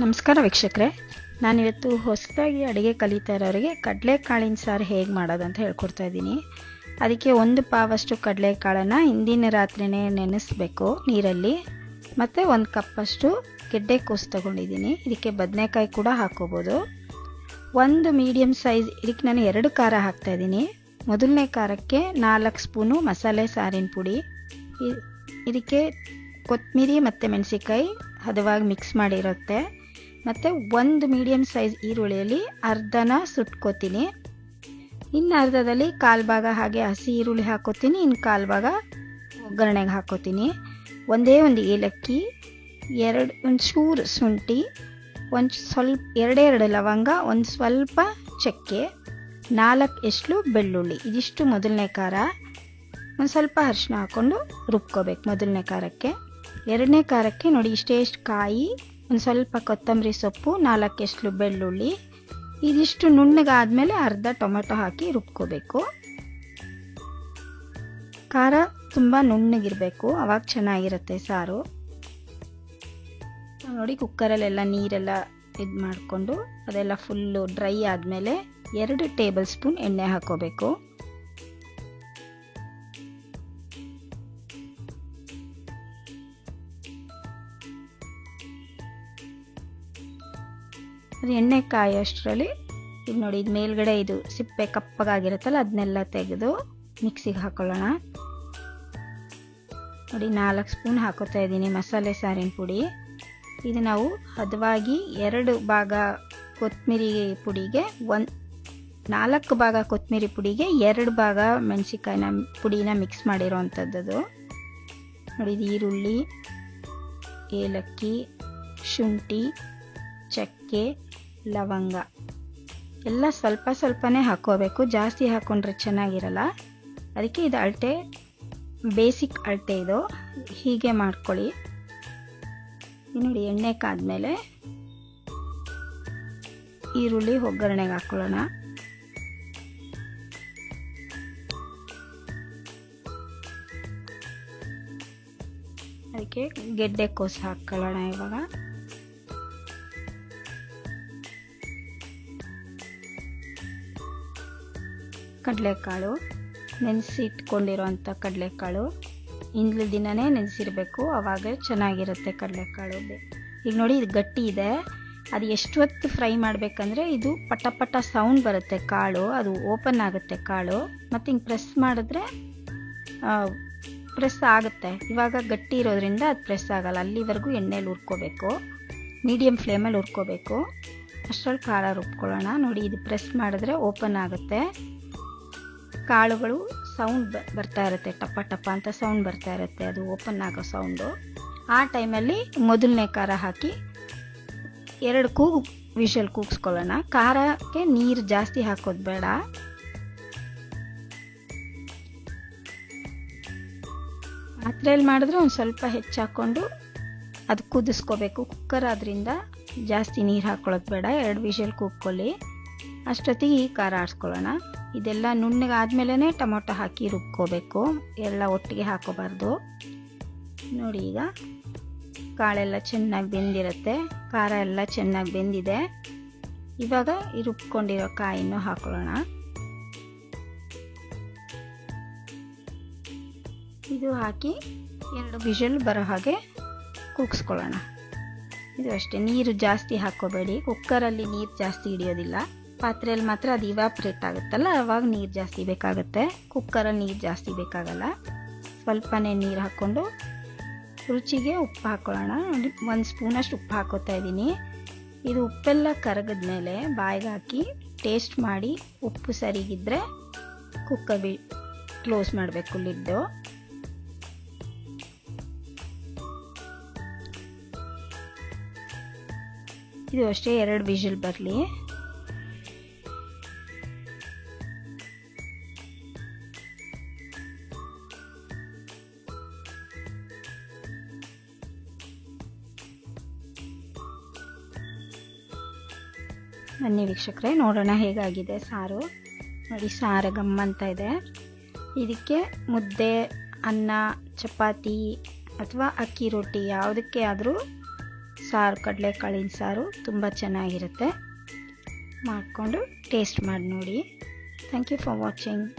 ನಮಸ್ಕಾರ ವೀಕ್ಷಕರೇ, ನಾನಿವತ್ತು ಹೊಸದಾಗಿ ಅಡುಗೆ ಕಲಿತಾ ಇರೋರಿಗೆ ಕಡಲೆಕಾಳಿನ ಸಾರು ಹೇಗೆ ಮಾಡೋದಂತ ಹೇಳ್ಕೊಡ್ತಾ ಇದ್ದೀನಿ. ಅದಕ್ಕೆ 1 ಪಾವಷ್ಟು ಕಡಲೆಕಾಳನ್ನು ಹಿಂದಿನ ರಾತ್ರಿನೇ ನೆನೆಸಬೇಕು ನೀರಲ್ಲಿ. ಮತ್ತು 1 ಕಪ್ಪಷ್ಟು ಗೆಡ್ಡೆಕೋಸು ತೊಗೊಂಡಿದ್ದೀನಿ. ಇದಕ್ಕೆ ಬದನೆಕಾಯಿ ಕೂಡ ಹಾಕ್ಕೋಬೋದು. 1 ಮೀಡಿಯಮ್ ಸೈಜ್, ಇದಕ್ಕೆ ನಾನು 2 ಖಾರ ಹಾಕ್ತಾಯಿದ್ದೀನಿ. ಮೊದಲನೇ ಖಾರಕ್ಕೆ 4 ಸ್ಪೂನು ಮಸಾಲೆ ಸಾರಿನ ಪುಡಿ, ಇದಕ್ಕೆ ಕೊತ್ತಂಬರಿ ಮತ್ತು ಮೆಣಸಿನ್ಕಾಯಿ ಹದವಾಗಿ ಮಿಕ್ಸ್ ಮಾಡಿರುತ್ತೆ. ಮತ್ತು 1 ಮೀಡಿಯಮ್ ಸೈಜ್ ಈರುಳ್ಳಿಯಲ್ಲಿ ಅರ್ಧನ ಸುಟ್ಕೋತೀನಿ. ಇನ್ನು ಅರ್ಧದಲ್ಲಿ 1/4 ಭಾಗ ಹಾಗೆ ಹಸಿ ಈರುಳ್ಳಿ ಹಾಕೋತೀನಿ, ಇನ್ನು 1/4 ಭಾಗ ಒಗ್ಗರಣೆಗೆ ಹಾಕೋತೀನಿ. ಒಂದೇ ಒಂದು ಏಲಕ್ಕಿ, ಒಂಚೂರು ಶುಂಠಿ, ಸ್ವಲ್ಪ 2 ಲವಂಗ, ಒಂದು ಸ್ವಲ್ಪ ಚಕ್ಕೆ, 4 ಎಸ್ಳು ಬೆಳ್ಳುಳ್ಳಿ. ಇದಿಷ್ಟು ಮೊದಲನೇ ಖಾರ. ಒಂದು ಸ್ವಲ್ಪ ಅರಿಶಿನ ಹಾಕ್ಕೊಂಡು ರುಬ್ಕೋಬೇಕು ಮೊದಲನೇ ಖಾರಕ್ಕೆ. 2ನೇ ಖಾರಕ್ಕೆ ನೋಡಿ ಇಷ್ಟು ಕಾಯಿ, ಒಂದು ಸ್ವಲ್ಪ ಕೊತ್ತಂಬರಿ ಸೊಪ್ಪು, 4 ಎಸ್ಳು ಬೆಳ್ಳುಳ್ಳಿ. ಇದಿಷ್ಟು ನುಣ್ಣಗಾದ್ಮೇಲೆ ಅರ್ಧ ಟೊಮೆಟೊ ಹಾಕಿ ರುಬ್ಕೋಬೇಕು. ಖಾರ ತುಂಬ ನುಣ್ಣಗಿರಬೇಕು, ಅವಾಗ ಚೆನ್ನಾಗಿರುತ್ತೆ ಸಾರು. ನೋಡಿ ಕುಕ್ಕರಲ್ಲೆಲ್ಲ ನೀರೆಲ್ಲ ಇದು ಮಾಡಿಕೊಂಡು ಅದೆಲ್ಲ ಫುಲ್ಲು ಡ್ರೈ ಆದಮೇಲೆ 2 ಟೇಬಲ್ ಸ್ಪೂನ್ ಎಣ್ಣೆ ಹಾಕ್ಕೋಬೇಕು. ಅದು ಎಣ್ಣೆ ಕಾಯೋಷ್ಟರಲ್ಲಿ ಇದು ನೋಡಿ, ಇದು ಮೇಲ್ಗಡೆ ಇದು ಸಿಪ್ಪೆ ಕಪ್ಪಗಾಗಿರುತ್ತಲ್ಲ ಅದನ್ನೆಲ್ಲ ತೆಗೆದು ಮಿಕ್ಸಿಗೆ ಹಾಕೊಳ್ಳೋಣ. ನೋಡಿ 4 ಸ್ಪೂನ್ ಹಾಕೋತಾ ಇದ್ದೀನಿ ಮಸಾಲೆ ಸಾರಿನ ಪುಡಿ. ಇದು ನಾವು ಹದವಾಗಿ 2 ಭಾಗ ಕೊತ್ತಂಬರಿ ಪುಡಿಗೆ 4 ಭಾಗ ಕೊತ್ತಂಬರಿ ಪುಡಿಗೆ 2 ಭಾಗ ಮೆಣಸಿನ್ಕಾಯಿನ ಪುಡಿನ ಮಿಕ್ಸ್ ಮಾಡಿರೋ ಅಂಥದ್ದು. ನೋಡಿ ಇದು ಈರುಳ್ಳಿ, ಏಲಕ್ಕಿ, ಶುಂಠಿ, ಚಕ್ಕೆ, ಲವಂಗ ಎಲ್ಲ ಸ್ವಲ್ಪ ಸ್ವಲ್ಪನೇ ಹಾಕ್ಕೋಬೇಕು, ಜಾಸ್ತಿ ಹಾಕ್ಕೊಂಡ್ರೆ ಚೆನ್ನಾಗಿರಲ್ಲ. ಅದಕ್ಕೆ ಇದು ಅಳತೆ, ಬೇಸಿಕ್ ಅಳತೆ ಇದು, ಹೀಗೆ ಮಾಡ್ಕೊಳ್ಳಿ. ನೋಡಿ ಎಣ್ಣೆ ಕಾದ್ಮೇಲೆ ಈರುಳ್ಳಿ ಒಗ್ಗರಣೆಗೆ ಹಾಕ್ಕೊಳ್ಳೋಣ. ಅದಕ್ಕೆ ಗೆಡ್ಡೆಕೋಸು ಹಾಕ್ಕೊಳ್ಳೋಣ ಇವಾಗ. ಕಡಲೆಕಾಳು ನೆನೆಸಿ ಇಟ್ಕೊಂಡಿರೋಂಥ ಕಡಲೆಕಾಳು, ಹಿಂದಿನ ದಿನವೇ ನೆನೆಸಿರಬೇಕು, ಆವಾಗ ಚೆನ್ನಾಗಿರುತ್ತೆ ಕಡಲೆಕಾಳು. ಈಗ ನೋಡಿ ಇದು ಗಟ್ಟಿ ಇದೆ, ಅದು ಎಷ್ಟು ಹೊತ್ತು ಫ್ರೈ ಮಾಡಬೇಕಂದ್ರೆ ಇದು ಪಟ ಪಟ ಸೌಂಡ್ ಬರುತ್ತೆ ಕಾಳು, ಅದು ಓಪನ್ ಆಗುತ್ತೆ ಕಾಳು. ಮತ್ತು ಹಿಂಗೆ ಪ್ರೆಸ್ ಮಾಡಿದ್ರೆ ಪ್ರೆಸ್ ಆಗುತ್ತೆ. ಇವಾಗ ಗಟ್ಟಿ ಇರೋದ್ರಿಂದ ಅದು ಪ್ರೆಸ್ ಆಗಲ್ಲ. ಅಲ್ಲಿವರೆಗೂ ಎಣ್ಣೆಲಿ ಹುರ್ಕೋಬೇಕು, ಮೀಡಿಯಮ್ ಫ್ಲೇಮಲ್ಲಿ ಹುರ್ಕೋಬೇಕು. ಅಷ್ಟರಲ್ಲಿ ಖಾರ ರುಬ್ಕೊಳ್ಳೋಣ. ನೋಡಿ ಇದು ಪ್ರೆಸ್ ಮಾಡಿದ್ರೆ ಓಪನ್ ಆಗುತ್ತೆ, ಕಾಳುಗಳು ಸೌಂಡ್ ಬರ್ತಾ ಇರುತ್ತೆ, ಟಪ ಟಪ ಅಂತ ಸೌಂಡ್ ಬರ್ತಾ ಇರುತ್ತೆ, ಅದು ಓಪನ್ ಆಗೋ ಸೌಂಡು. ಆ ಟೈಮಲ್ಲಿ ಮೊದಲನೇ ಖಾರ ಹಾಕಿ 2 ವಿಷಲ್ ಕೂಗಿಸ್ಕೊಳ್ಳೋಣ. ಖಾರಕ್ಕೆ ನೀರು ಜಾಸ್ತಿ ಹಾಕೋದು ಬೇಡ. ಪಾತ್ರೆಯಲ್ಲಿ ಮಾಡಿದ್ರೆ ಒಂದು ಸ್ವಲ್ಪ ಹೆಚ್ಚು ಹಾಕ್ಕೊಂಡು ಅದು ಕುದಿಸ್ಕೋಬೇಕು. ಕುಕ್ಕರ್ ಆದ್ದರಿಂದ ಜಾಸ್ತಿ ನೀರು ಹಾಕ್ಕೊಳ್ಳೋದು ಬೇಡ, 2 ವಿಷಲ್ ಕೂಗ್ಕೊಳ್ಳಿ. ಅಷ್ಟೊತ್ತಿಗೆ ಈ ಖಾರ ಆಡಿಸ್ಕೊಳ್ಳೋಣ. ಇದೆಲ್ಲ ನುಣ್ಣಗಾದ್ಮೇಲೆ ಟೊಮೊಟೊ ಹಾಕಿ ರುಬ್ಕೋಬೇಕು, ಎಲ್ಲ ಒಟ್ಟಿಗೆ ಹಾಕೋಬಾರ್ದು. ನೋಡಿ ಈಗ ಕಾಳೆಲ್ಲ ಚೆನ್ನಾಗಿ ಬೆಂದಿರುತ್ತೆ, ಖಾರ ಎಲ್ಲ ಚೆನ್ನಾಗಿ ಬೆಂದಿದೆ. ಇವಾಗ ಈ ರುಬ್ಕೊಂಡಿರೋ ಕಾಯಿನೂ ಹಾಕೊಳ್ಳೋಣ. ಇದು ಹಾಕಿ 2 ವಿಷಲ್ ಬರೋ ಹಾಗೆ ಕೂಗಿಸ್ಕೊಳ್ಳೋಣ. ಇದು ಅಷ್ಟೇ, ನೀರು ಜಾಸ್ತಿ ಹಾಕೋಬೇಡಿ, ಕುಕ್ಕರಲ್ಲಿ ನೀರು ಜಾಸ್ತಿ ಹಿಡಿಯೋದಿಲ್ಲ. ಪಾತ್ರೆಯಲ್ಲಿ ಮಾತ್ರ ಅದು ಇವಾಪ್ರೇಟ್ ಆಗುತ್ತಲ್ಲ, ಆವಾಗ ನೀರು ಜಾಸ್ತಿ ಬೇಕಾಗುತ್ತೆ. ಕುಕ್ಕರಲ್ಲಿ ನೀರು ಜಾಸ್ತಿ ಬೇಕಾಗಲ್ಲ. ಸ್ವಲ್ಪನೇ ನೀರು ಹಾಕ್ಕೊಂಡು ರುಚಿಗೆ ಉಪ್ಪು ಹಾಕ್ಕೊಳ್ಳೋಣ. 1 ಸ್ಪೂನಷ್ಟು ಉಪ್ಪು ಹಾಕೋತಾ ಇದ್ದೀನಿ. ಇದು ಉಪ್ಪೆಲ್ಲ ಕರಗಿದ್ಮೇಲೆ ಬಾಯಿಗೆ ಹಾಕಿ ಟೇಸ್ಟ್ ಮಾಡಿ ಉಪ್ಪು ಸರಿಗಿದ್ರೆ ಕುಕ್ಕರ್ ಕ್ಲೋಸ್ ಮಾಡಬೇಕು ಲಿಡ್ಡು. ಇದು ಅಷ್ಟೇ, 2 ವಿಷಲ್ ಬರಲಿ. ಬನ್ನಿ ವೀಕ್ಷಕರೇ, ನೋಡೋಣ ಹೇಗಾಗಿದೆ ಸಾರು. ನೋಡಿ ಸಾರು ಗಮ್ಮಂತ ಇದೆ. ಇದಕ್ಕೆ ಮುದ್ದೆ, ಅನ್ನ, ಚಪಾತಿ ಅಥವಾ ಅಕ್ಕಿ ರೊಟ್ಟಿ ಯಾವುದಕ್ಕೆ ಆದರೂ ಸಾರು, ಕಡಲೆಕಾಳಿನ ಸಾರು ತುಂಬ ಚೆನ್ನಾಗಿರುತ್ತೆ. ಮಾಡಿಕೊಂಡು ಟೇಸ್ಟ್ ಮಾಡಿ ನೋಡಿ. Thank you for watching.